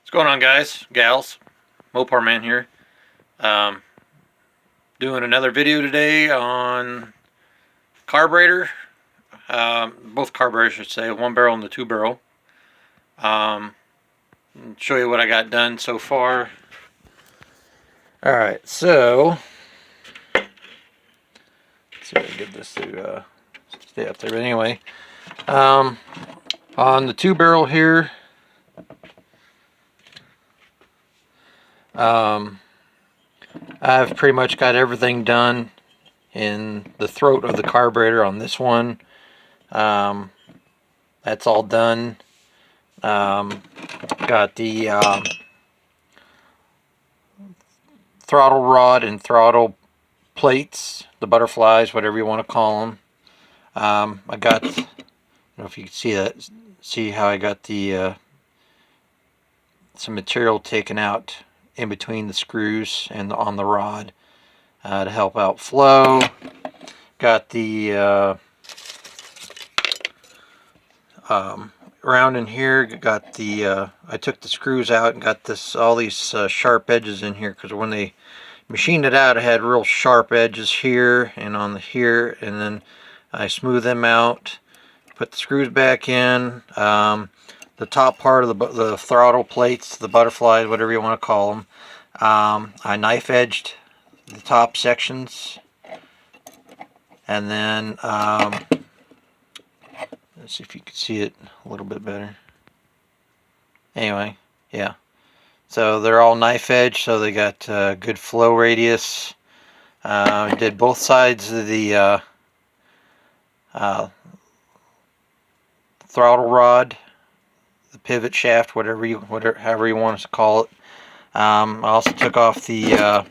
What's going on, guys, gals? Mopar Man here. Doing another video today on carburetor. Both carburetors, I should say, one barrel and the two barrel. Show you what I got done so far. Alright, so let's see if I can get this to stay up there. But anyway, on the two barrel here, I've pretty much got everything done in the throat of the carburetor on this one. That's all done. Got the throttle rod and throttle plates, the butterflies, whatever you want to call them. I got, I don't know if you can see that, see how I got the some material taken out in between the screws and on the rod to help out flow. Got the around in here, got the I took the screws out and got this, all these sharp edges in here, because when they machined it out, it had real sharp edges here and on the here, and then I smoothed them out, put the screws back in. The top part of the throttle plates, the butterflies, whatever you want to call them, I knife edged the top sections, and then let's see if you can see it a little bit better. Anyway, yeah, so they're all knife edged, so they got good flow radius. I did both sides of the throttle rod, the pivot shaft, however you want to call it. I also took off the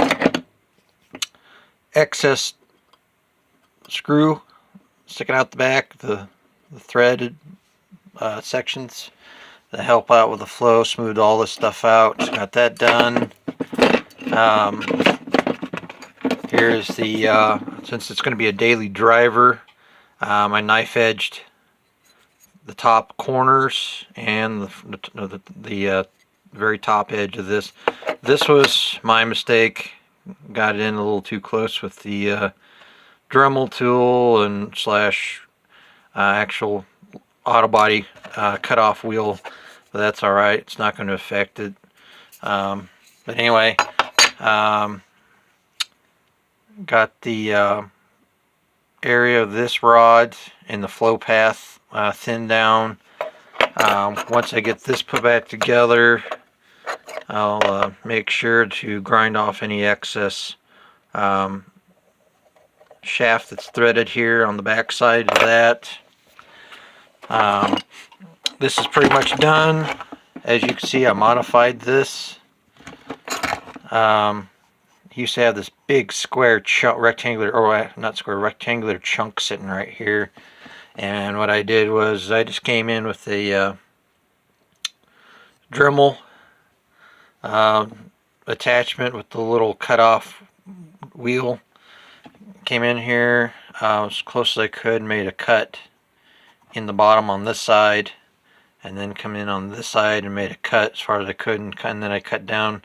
excess screw sticking out the back, the threaded sections that help out with the flow, smoothed all this stuff out. Got that done. Here's the since it's going to be a daily driver, I knife edged the top corners and the very top edge of this. This was my mistake. Got it in a little too close with the Dremel tool and slash actual auto body cutoff wheel, but that's all right. It's not going to affect it. But anyway, got the area of this rod and the flow path thinned down. Once I get this put back together, I'll make sure to grind off any excess shaft that's threaded here on the back side of that. This is pretty much done. As you can see, I modified this. Used to have this big square rectangular, or not square, rectangular chunk sitting right here, and what I did was I just came in with a Dremel attachment with the little cutoff wheel. Came in here as close as I could, made a cut in the bottom on this side, and then come in on this side and made a cut as far as I could, and then I cut down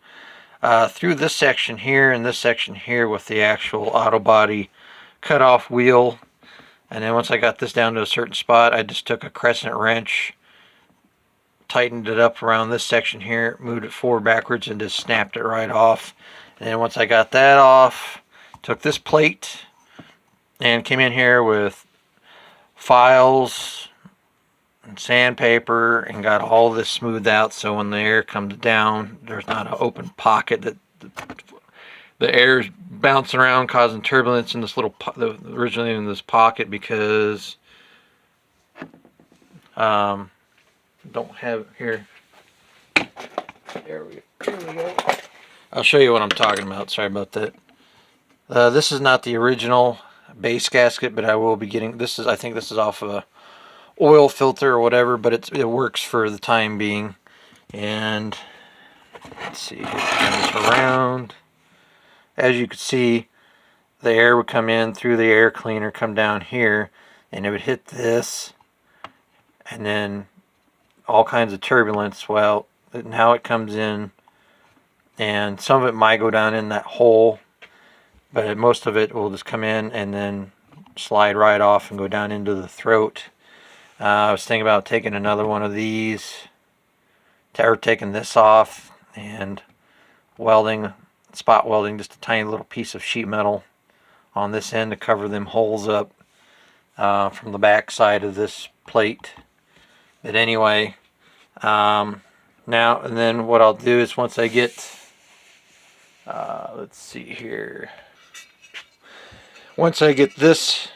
through this section here and this section here with the actual auto body cutoff wheel. And then once I got this down to a certain spot, I just took a crescent wrench, tightened it up around this section here, moved it forward backwards, and just snapped it right off. And then once I got that off, took this plate and came in here with files and sandpaper and got all this smoothed out, so when the air comes down, there's not an open pocket that the air is bouncing around causing turbulence in this little originally in this pocket, because don't have here. Here we go. I'll show you what I'm talking about. Sorry about that. This is not the original base gasket, but I will be getting this. I think this is off of a oil filter or whatever, but it works for the time being. And let's see, turn this around. As you can see, the air would come in through the air cleaner, come down here, and it would hit this, and then all kinds of turbulence. Well, now it comes in, and some of it might go down in that hole, but most of it will just come in and then slide right off and go down into the throat. I was thinking about taking another one of these, or taking this off and welding, spot welding just a tiny little piece of sheet metal on this end to cover them holes up from the back side of this plate. But anyway, now and then what I'll do is once I get, let's see here, once I get this,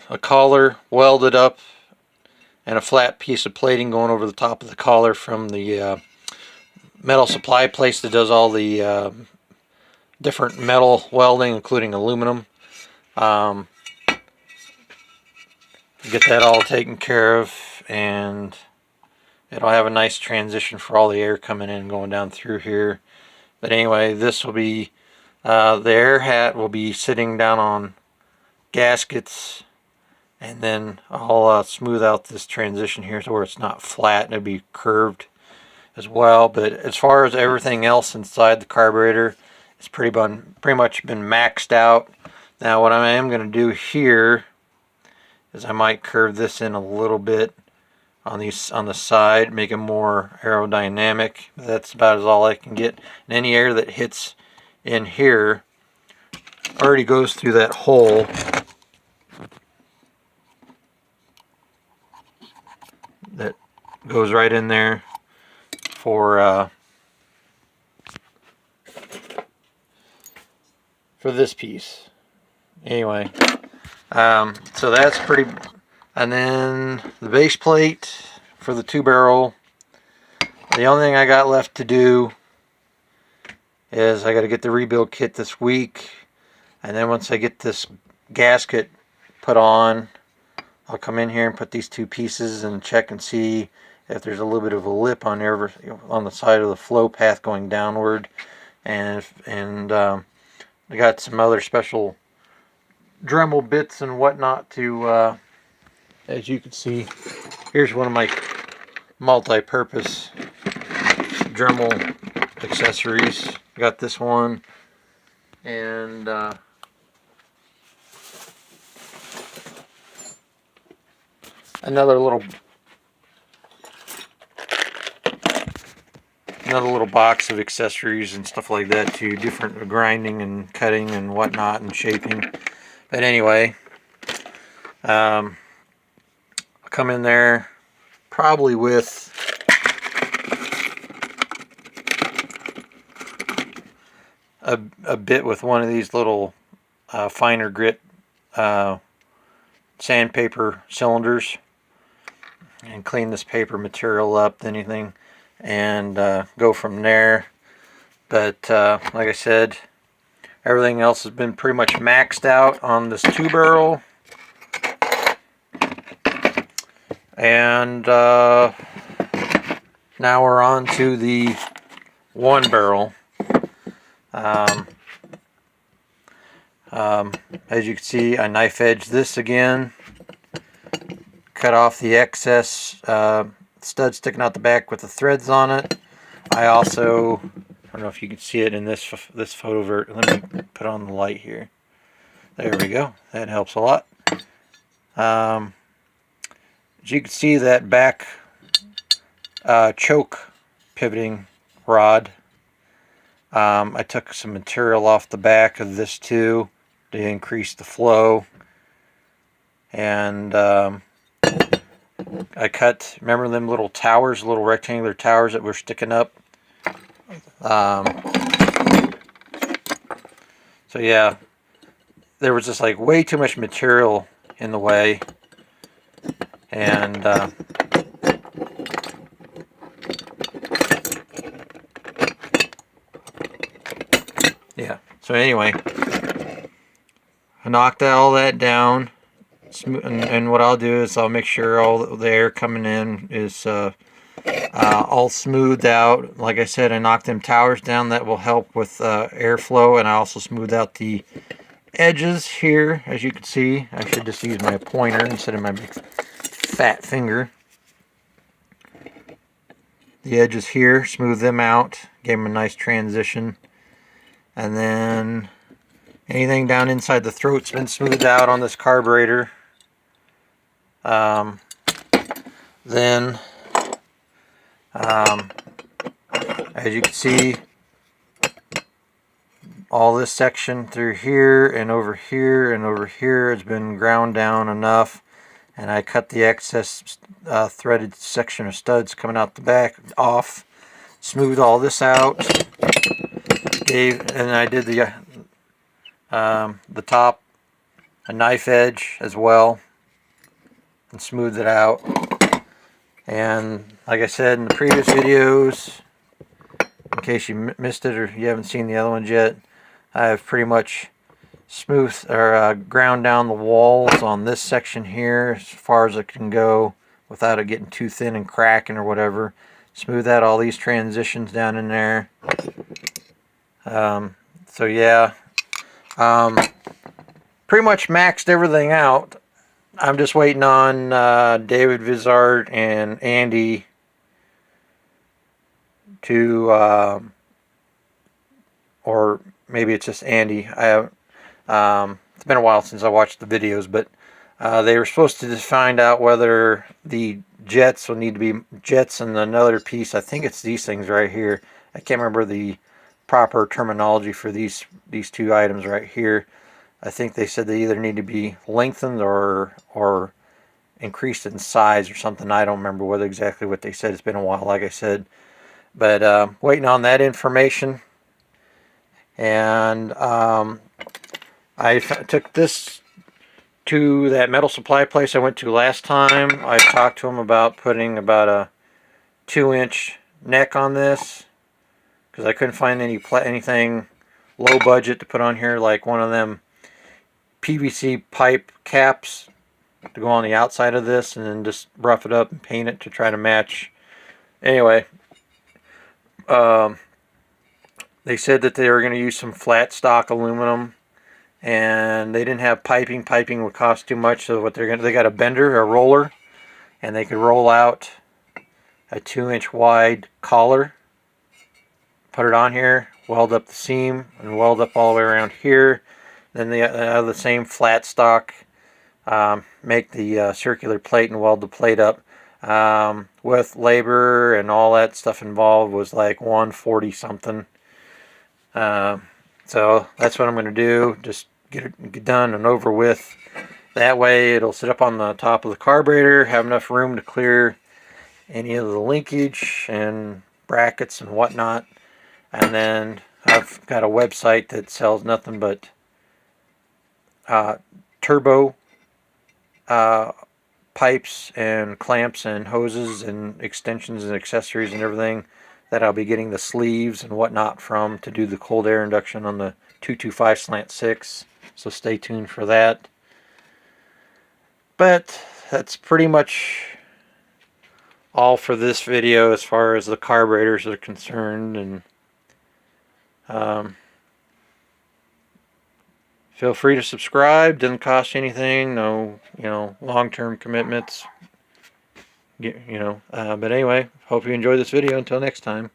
a collar welded up and a flat piece of plating going over the top of the collar from the metal supply place that does all the different metal welding, including aluminum. Get that all taken care of, and it'll have a nice transition for all the air coming in and going down through here. But anyway, this will be, the air hat will be sitting down on gaskets, and then I'll smooth out this transition here to where it's not flat and it'll be curved as well. But as far as everything else inside the carburetor, it's pretty much been maxed out. Now what I am going to do here is I might curve this in a little bit on the side, make it more aerodynamic. That's about all I can get. And any air that hits in here already goes through that hole that goes right in there for this piece. Anyway, so that's pretty. And then the base plate for the 2-barrel. The only thing I got left to do is I got to get the rebuild kit this week, and then once I get this gasket put on, I'll come in here and put these 2 pieces and check and see if there's a little bit of a lip on there on the side of the flow path going downward, and I got some other special Dremel bits and whatnot to, as you can see, here's one of my multi-purpose Dremel accessories. I got this one, and another little box of accessories and stuff like that too, different grinding and cutting and whatnot and shaping. But anyway, I'll come in there probably with a bit with one of these little finer grit sandpaper cylinders, and clean this paper material up, anything, and go from there. But like I said, everything else has been pretty much maxed out on this 2-barrel. And now we're on to the 1-barrel. As you can see, I knife edged this again, cut off the excess stud sticking out the back with the threads on it. I also, I don't know if you can see it in this photo vert. Let me put on the light here. There we go. That helps a lot. As you can see, that back choke pivoting rod, I took some material off the back of this too to increase the flow, and I cut, remember them little towers, little rectangular towers that were sticking up? So yeah, there was just like way too much material in the way, and yeah, so anyway, I knocked all that down, and what I'll do is I'll make sure all the air coming in is all smoothed out. Like I said, I knocked them towers down. That will help with airflow, and I also smoothed out the edges here. As you can see, I should just use my pointer instead of my big fat finger. the edges here, smooth them out, gave them a nice transition. And then anything down inside the throat's been smoothed out on this carburetor. Then as you can see, all this section through here and over here and over here has been ground down enough, and I cut the excess threaded section of studs coming out the back off, smoothed all this out, and I did the top a knife edge as well and smoothed it out. And like I said in the previous videos, in case you missed it or you haven't seen the other ones yet, I've pretty much smoothed or ground down the walls on this section here as far as it can go without it getting too thin and cracking or whatever. Smooth out all these transitions down in there. So yeah, pretty much maxed everything out. I'm just waiting on David Vizard and Andy to, or maybe it's just Andy. I have. It's been a while since I watched the videos, but they were supposed to just find out whether the jets will need to be jets and another piece. I think it's these things right here. I can't remember the proper terminology for these two items right here. I think they said they either need to be lengthened or increased in size or something. I don't remember exactly what they said. It's been a while, like I said. But waiting on that information. And I took this to that metal supply place I went to last time. I talked to them about putting about a 2-inch neck on this, because I couldn't find anything low budget to put on here, like one of them PVC pipe caps to go on the outside of this, and then just rough it up and paint it to try to match. Anyway, they said that they were going to use some flat stock aluminum, and they didn't have piping. Piping would cost too much, so what they got a bender, a roller, and they could roll out a 2-inch wide collar, put it on here, weld up the seam, and weld up all the way around here. Then they have the same flat stock, make the circular plate and weld the plate up. With labor and all that stuff involved was like $140 something. So that's what I'm going to do. Just get it done and over with. That way it'll sit up on the top of the carburetor, have enough room to clear any of the linkage and brackets and whatnot. And then I've got a website that sells nothing but turbo pipes and clamps and hoses and extensions and accessories and everything that I'll be getting the sleeves and whatnot from to do the cold air induction on the 225 SLANT6. So stay tuned for that. But that's pretty much all for this video as far as the carburetors are concerned. And feel free to subscribe. Doesn't cost you anything. No, long-term commitments. But anyway, hope you enjoyed this video. Until next time.